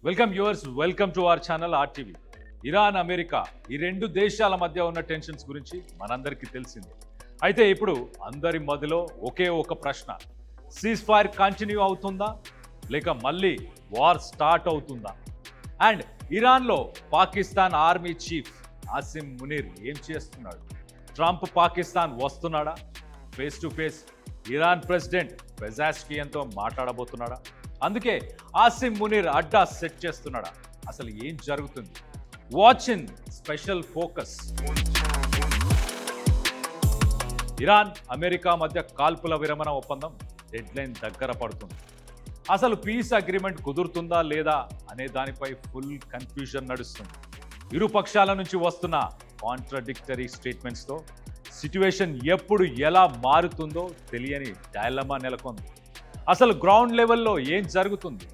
Welcome to our channel RTV. Iran America ఈ రెండు దేశాల మధ్య ఉన్న టెన్షన్స్ గురించి మనందరికీ తెలిసిందే. అయితే ఇప్పుడు అందరి మధ్యలో ఒకే ఒక ప్రశ్న, సీజ్ ఫైర్ కంటిన్యూ అవుతుందా లేక మళ్ళీ వార్ స్టార్ట్ అవుతుందా? అండ్ ఇరాన్లో పాకిస్తాన్ ఆర్మీ చీఫ్ ఆసిం మునీర్ ఏం చేస్తున్నాడు? ట్రంప్ పాకిస్తాన్ వస్తున్నాడా? Face to face Iran president పెజాష్కియన్తో మాట్లాడబోతున్నాడా? అందుకే ఆసిం మునీర్ అడ్డా సెట్ చేస్తున్నాడా? అసలు ఏం జరుగుతుంది? Watch in special focus. Iran America మధ్య కాల్పుల విరమణ ఒప్పందం డెడ్లైన్ దగ్గర పడుతుంది. అసలు పీస్ అగ్రిమెంట్ కుదురుతుందా లేదా అనే దానిపై ఫుల్ కన్ఫ్యూజన్ నడుస్తుంది. ఇరు పక్షాల నుంచి వస్తున్న కాంట్రడిక్టరీ స్టేట్మెంట్స్తో సిట్యువేషన్ ఎప్పుడు ఎలా మారుతుందో తెలియని డైలమా నెలకొంది. అసలు గ్రౌండ్ లెవెల్లో ఏం జరుగుతుంది?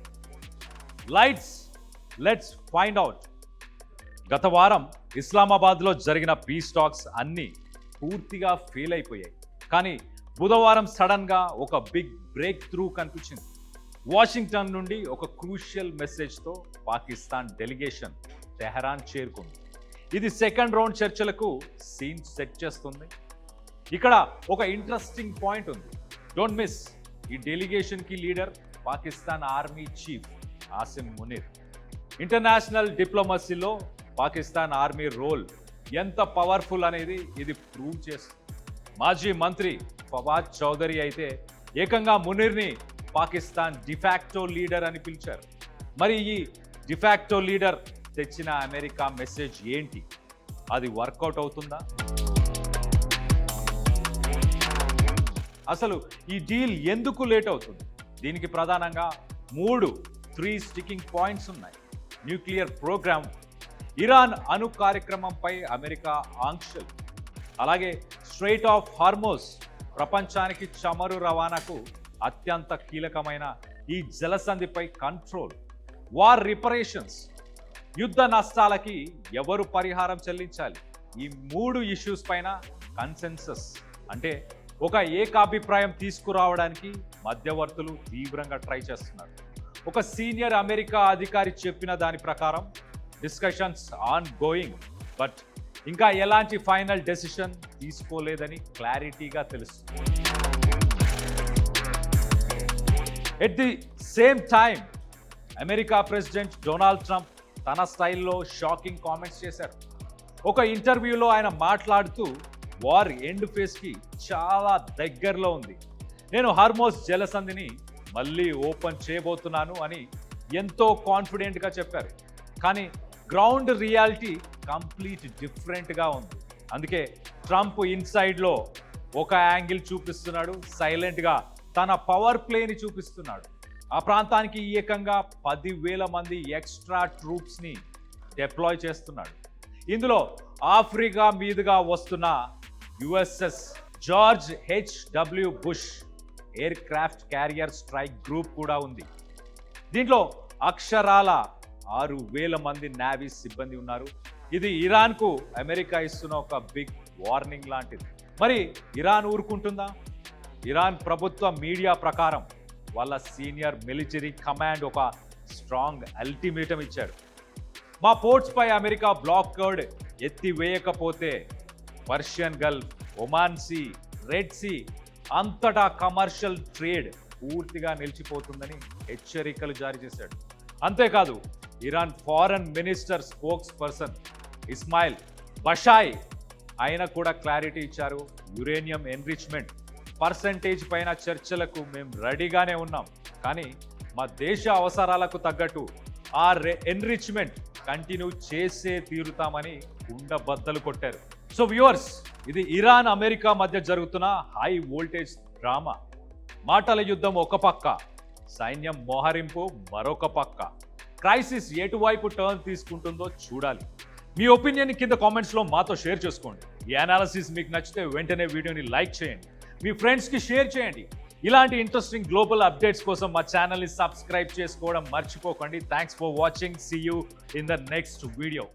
Let's find out. గత వారం ఇస్లామాబాద్లో జరిగిన పీస్ టాక్స్ అన్నీ పూర్తిగా ఫెయిల్ అయిపోయాయి. కానీ బుధవారం సడన్గా ఒక బిగ్ బ్రేక్ త్రూ కనిపించింది. వాషింగ్టన్ నుండి ఒక క్రూషియల్ మెసేజ్తో పాకిస్తాన్ డెలిగేషన్ టెహరాన్ చేరుకుంది. ఇది సెకండ్ రౌండ్ చర్చలకు సీన్ సెట్ చేస్తుంది. ఇక్కడ ఒక ఇంట్రెస్టింగ్ పాయింట్ ఉంది, డోంట్ మిస్. ఈ డెలిగేషన్కి leader Pakistan army chief Asim Munir. International డిప్లొమసీలో పాకిస్తాన్ ఆర్మీ రోల్ ఎంత పవర్ఫుల్ అనేది ఇది ప్రూవ్ చేస్తుంది. మాజీ మంత్రి ఫవాద్ చౌదరి అయితే ఏకంగా మునీర్ని పాకిస్తాన్ డిఫాక్టో లీడర్ అని పిలిచారు. మరి ఈ డిఫాక్టో లీడర్ తెచ్చిన అమెరికా మెసేజ్ ఏంటి? అది వర్కౌట్ అవుతుందా? అసలు ఈ డీల్ ఎందుకు లేట్ అవుతుంది? దీనికి ప్రధానంగా త్రీ స్టికింగ్ పాయింట్స్ ఉన్నాయి. న్యూక్లియర్ ప్రోగ్రామ్, ఇరాన్ అణు కార్యక్రమంపై అమెరికా ఆంక్షలు, అలాగే స్ట్రెయిట్ ఆఫ్ హార్మోజ్ ప్రపంచానికి చమురు రవాణాకు అత్యంత కీలకమైన ఈ జలసంధిపై కంట్రోల్, వార్ రిపరేషన్స్, యుద్ధ నష్టాలకి ఎవరు పరిహారం చెల్లించాలి? ఈ ఇష్యూస్ పైన కన్సెన్సస్ అంటే ఒక ఏకాభిప్రాయం తీసుకురావడానికి మధ్యవర్తులు తీవ్రంగా ట్రై చేస్తున్నారు. ఒక సీనియర్ అమెరికా అధికారి చెప్పిన దాని ప్రకారం డిస్కషన్స్ ఆన్ గోయింగ్, బట్ ఇంకా ఎలాంటి ఫైనల్ డెసిషన్ తీసుకోలేదని క్లారిటీగా తెలుస్తుంది. At the same time America president Donald Trump తన స్టైల్లో షాకింగ్ కామెంట్స్ చేశారు. ఒక ఇంటర్వ్యూలో ఆయన మాట్లాడుతూ వార్ ఎండ్ ఫేజ్కి చాలా దగ్గరలో ఉంది, నేను హార్మోజ్ జలసంధిని మళ్ళీ ఓపెన్ చేయబోతున్నాను అని ఎంతో కాన్ఫిడెంట్గా చెప్పారు. కానీ గ్రౌండ్ రియాలిటీ కంప్లీట్ డిఫరెంట్గా ఉంది. అందుకే ట్రంప్ ఇన్సైడ్లో ఒక యాంగిల్ చూపిస్తున్నాడు, సైలెంట్గా తన పవర్ ప్లేని చూపిస్తున్నాడు. ఆ ప్రాంతానికి ఏకంగా 10,000 మంది ఎక్స్ట్రా ట్రూప్స్ని డిప్లాయ్ చేస్తున్నాడు. ఇందులో ఆఫ్రికా మీదుగా వస్తున్న USS George HW bush air craft carrier strike group కూడా ఉంది. దీంట్లో అక్షరాల 6,000 మంది నేవీ సిబ్బంది ఉన్నారు. ఇది ఇరాన్కు అమెరికా ఇస్తున్న ఒక బిగ్ వార్నింగ్ లాంటిది. మరి ఇరాన్ ఊరుకుంటుందా? ఇరాన్ ప్రభుత్వ మీడియా ప్రకారం వాళ్ళ సీనియర్ మిలిటరీ కమాండ్ ఒక స్ట్రాంగ్ అల్టిమేటం ఇచ్చాడు. మా పోర్ట్స్ పై అమెరికా బ్లాక్డ్ ఎత్తివేయకపోతే Persian Gulf, Oman sea, red sea అంతటా కమర్షియల్ ట్రేడ్ పూర్తిగా నిలిచిపోతుందని హెచ్చరికలు జారీ చేశాడు. అంతేకాదు Iran foreign minister spokesperson Ismail Baghaei ఆయన కూడా క్లారిటీ ఇచ్చారు. యురేనియం ఎన్రిచ్మెంట్ పర్సంటేజ్ పైన చర్చలకు మేము రెడీగానే ఉన్నాం, కానీ మా దేశ అవసరాలకు తగ్గట్టు ఆ ఎన్రిచ్మెంట్ కంటిన్యూ చేసే తీరుతామని ఉండబద్దలు కొట్టారు. సో వ్యూవర్స్, ఇది ఇరాన్ అమెరికా మధ్య జరుగుతున్న హై వోల్టేజ్ డ్రామా. మాటల యుద్ధం ఒక పక్క, సైన్యం మోహరింపు మరొక పక్క. క్రైసిస్ ఎటువైపు టర్న్ తీసుకుంటుందో చూడాలి. మీ ఒపీనియన్ కింద కామెంట్స్లో మాతో షేర్ చేసుకోండి. ఈ అనాలిసిస్ మీకు నచ్చితే వెంటనే వీడియోని లైక్ చేయండి, మీ ఫ్రెండ్స్కి షేర్ చేయండి. ఇలాంటి ఇంట్రెస్టింగ్ గ్లోబల్ అప్డేట్స్ కోసం మా ఛానల్ని సబ్స్క్రైబ్ చేసుకోవడం మర్చిపోకండి. Thanks for watching. See you in the next video.